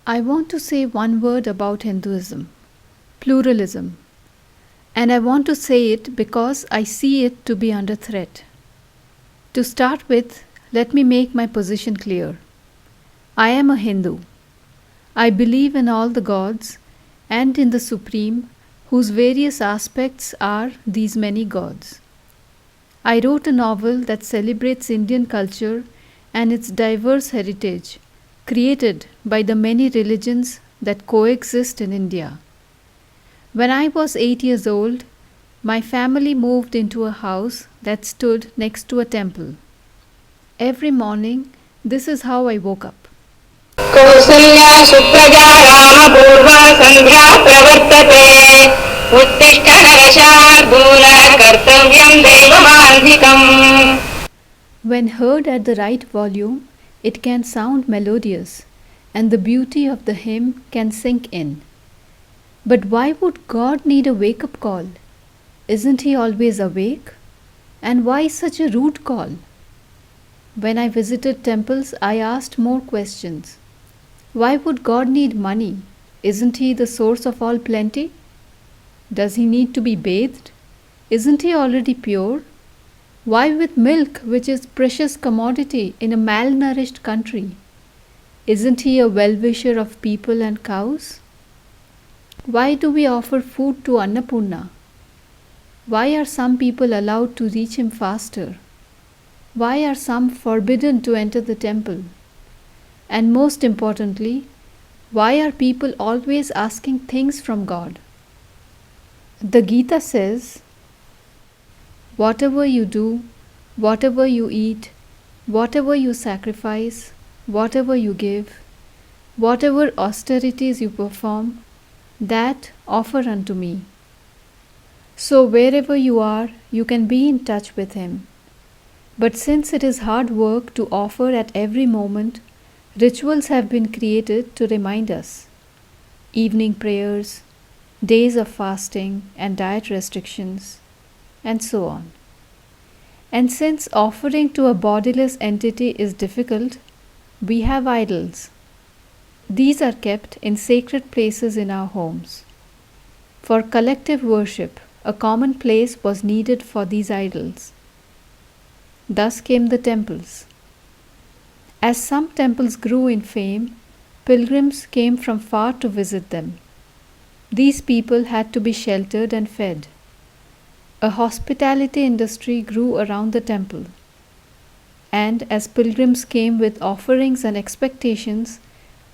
I want to say one word about Hinduism: pluralism. And I want to say it because I see it to be under threat. To start with, let me make my position clear. I am a Hindu. I believe in all the gods and in the Supreme, whose various aspects are these many gods. I wrote a novel that celebrates Indian culture and its diverse heritage, created by the many religions that coexist in India. When I was 8 years old, my family moved into a house that stood next to a temple. Every morning, this is how I woke up. Kausalya Supraja रामपूर्वा सन्ध्या प्रवर्तते उत्तिष्ठ नरशार्दूल कर्तव्यं दैवमान्धिकम्. When heard at the right volume, it can sound melodious, and the beauty of the hymn can sink in. But why would God need a wake up call? Isn't He always awake? And why such a rude call? When I visited temples, I asked more questions. Why would God need money? Isn't He the source of all plenty? Does He need to be bathed? Isn't He already pure? Why with milk, which is precious commodity in a malnourished country? Isn't He a well-wisher of people and cows? Why do we offer food to Annapurna? Why are some people allowed to reach Him faster? Why are some forbidden to enter the temple? And most importantly, why are people always asking things from God? The Gita says, whatever you do, whatever you eat, whatever you sacrifice, whatever you give, whatever austerities you perform, that offer unto me. So wherever you are, you can be in touch with Him. But since it is hard work to offer at every moment, rituals have been created to remind us. Evening prayers, days of fasting and diet restrictions, and so on. And since offering to a bodiless entity is difficult, we have idols. These are kept in sacred places in our homes. For collective worship, a common place was needed for these idols. Thus came the temples. As some temples grew in fame, pilgrims came from far to visit them. These people had to be sheltered and fed. A hospitality industry grew around the temple. And as pilgrims came with offerings and expectations,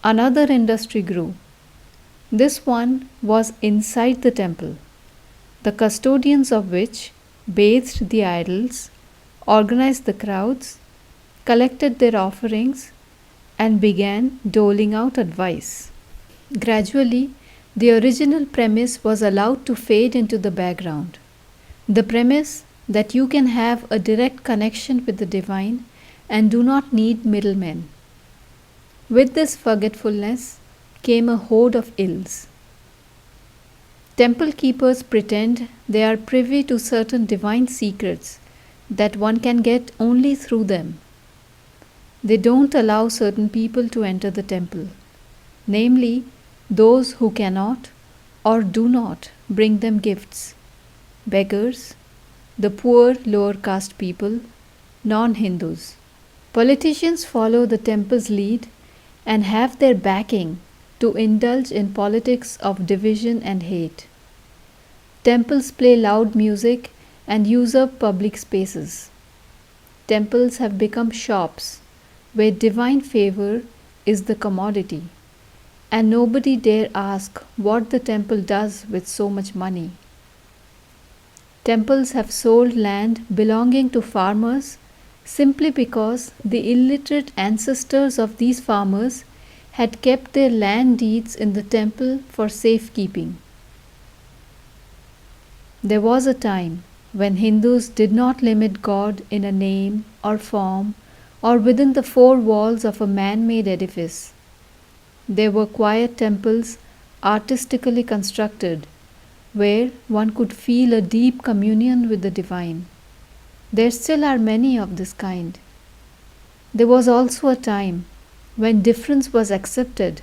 another industry grew. This one was inside the temple, the custodians of which bathed the idols, organized the crowds, collected their offerings, and began doling out advice. Gradually, the original premise was allowed to fade into the background. The premise that you can have a direct connection with the divine and do not need middlemen. With this forgetfulness came a horde of ills. Temple keepers pretend they are privy to certain divine secrets that one can get only through them. They don't allow certain people to enter the temple, namely those who cannot or do not bring them gifts, beggars, the poor lower caste people, non-Hindus. Politicians follow the temple's lead and have their backing to indulge in politics of division and hate. Temples play loud music and usurp public spaces. Temples have become shops where divine favor is the commodity, and nobody dare ask what the temple does with so much money. Temples have sold land belonging to farmers simply because the illiterate ancestors of these farmers had kept their land deeds in the temple for safekeeping. There was a time when Hindus did not limit God in a name or form or within the four walls of a man-made edifice. There were quiet temples artistically constructed where one could feel a deep communion with the divine. There still are many of this kind. There was also a time when difference was accepted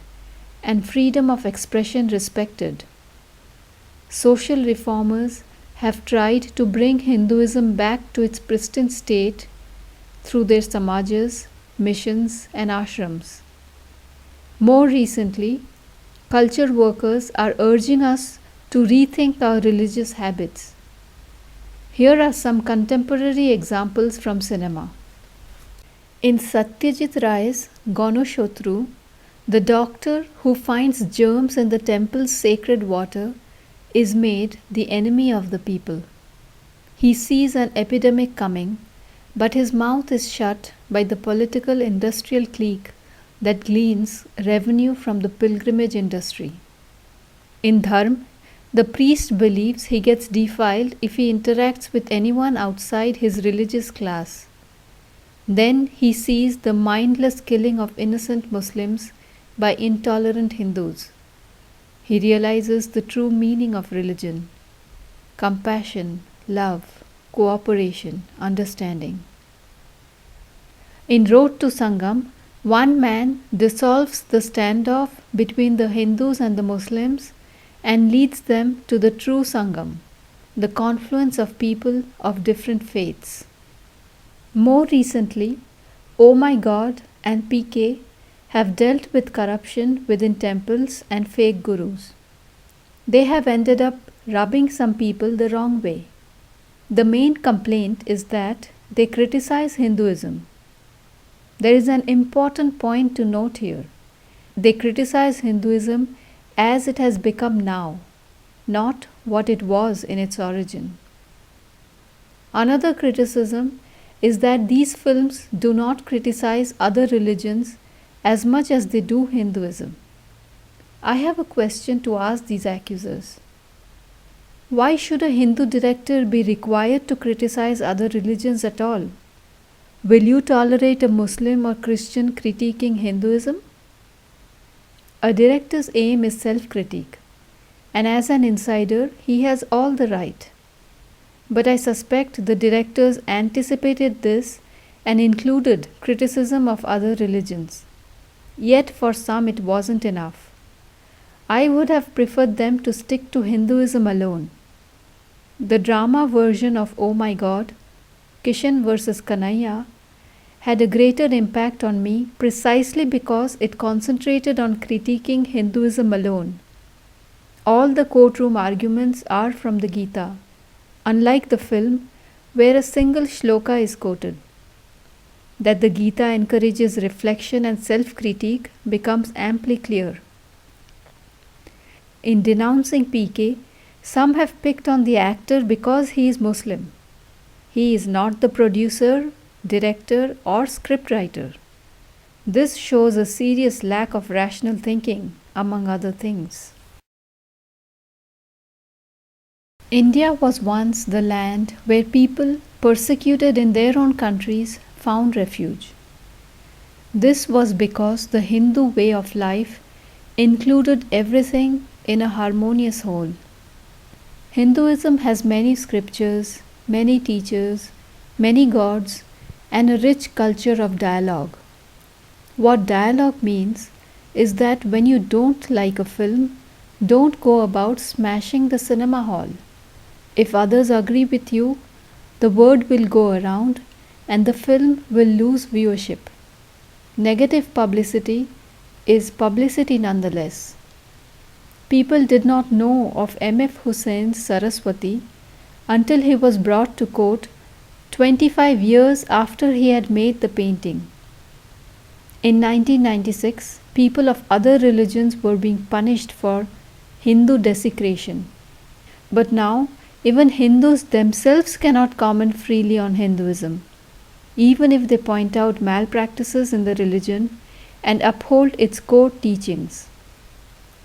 and freedom of expression respected. Social reformers have tried to bring Hinduism back to its pristine state through their samajas, missions, and ashrams. More recently, culture workers are urging us to rethink our religious habits. Here are some contemporary examples from cinema. In Satyajit Ray's Ganushotru, the doctor who finds germs in the temple's sacred water is made the enemy of the people. He sees an epidemic coming, but his mouth is shut by the political industrial clique that gleans revenue from the pilgrimage industry. In Dharm, the priest believes he gets defiled if he interacts with anyone outside his religious class. Then he sees the mindless killing of innocent Muslims by intolerant Hindus. He realizes the true meaning of religion: compassion, love, cooperation, understanding. In Road to Sangam, one man dissolves the standoff between the Hindus and the Muslims and leads them to the true Sangam, the confluence of people of different faiths. More recently, Oh My God and PK have dealt with corruption within temples and fake gurus. They have ended up rubbing some people the wrong way. The main complaint is that they criticize Hinduism. There is an important point to note here. They criticize Hinduism as it has become now, not what it was in its origin. Another criticism is that these films do not criticize other religions as much as they do Hinduism. I have a question to ask these accusers. Why should a Hindu director be required to criticize other religions at all? Will you tolerate a Muslim or Christian critiquing Hinduism? A director's aim is self-critique, and as an insider, he has all the right. But I suspect the directors anticipated this and included criticism of other religions. Yet for some it wasn't enough. I would have preferred them to stick to Hinduism alone. The drama version of Oh My God, Kishan vs. Kanhaiya, had a greater impact on me precisely because it concentrated on critiquing Hinduism alone. All the courtroom arguments are from the Gita, unlike the film where a single shloka is quoted. That the Gita encourages reflection and self-critique becomes amply clear. In denouncing PK, some have picked on the actor because he is Muslim. He is not the producer, director, or scriptwriter. This shows a serious lack of rational thinking, among other things. India was once the land where people persecuted in their own countries found refuge. This was because the Hindu way of life included everything in a harmonious whole. Hinduism has many scriptures, many teachers, many gods, and a rich culture of dialogue. What dialogue means is that when you don't like a film, don't go about smashing the cinema hall. If others agree with you, the word will go around and the film will lose viewership. Negative publicity is publicity nonetheless. People did not know of M.F. Hussein's Saraswati until he was brought to court 25 years after he had made the painting. In 1996, people of other religions were being punished for Hindu desecration. But now, even Hindus themselves cannot comment freely on Hinduism, even if they point out malpractices in the religion and uphold its core teachings.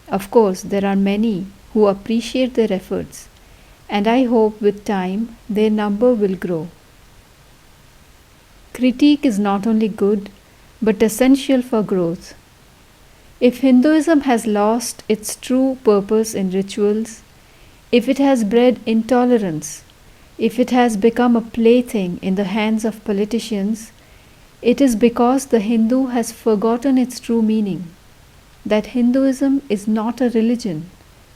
Of course, there are many who appreciate their efforts, and I hope with time their number will grow. Critique is not only good, but essential for growth. If Hinduism has lost its true purpose in rituals, if it has bred intolerance, if it has become a plaything in the hands of politicians, it is because the Hindu has forgotten its true meaning. that Hinduism is not a religion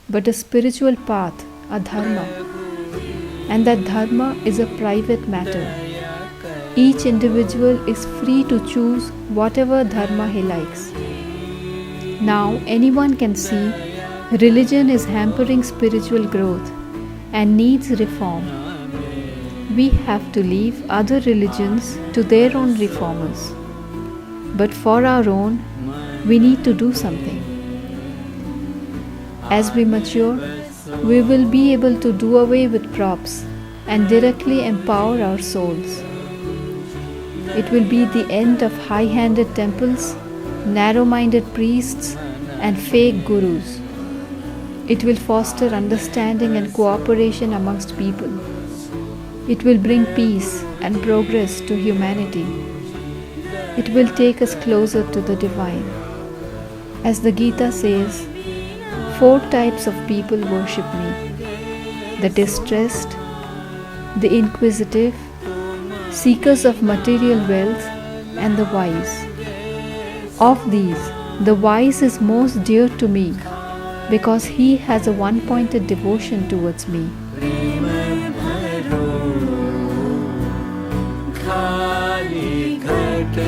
but a spiritual path, a dharma, and that dharma is a private matter. Each individual is free to choose whatever dharma he likes. Now anyone can see religion is hampering spiritual growth and needs reform. We have to leave other religions to their own reformers. But for our own, we need to do something. As we mature, we will be able to do away with props and directly empower our souls. It will be the end of high-handed temples, narrow-minded priests, and fake gurus. It will foster understanding and cooperation amongst people. It will bring peace and progress to humanity. It will take us closer to the divine. As the Gita says, 4 types of people worship me: the distressed, the inquisitive, seekers of material wealth, and the wise. Of these, the wise is most dear to me because he has a one-pointed devotion towards me. खाली घट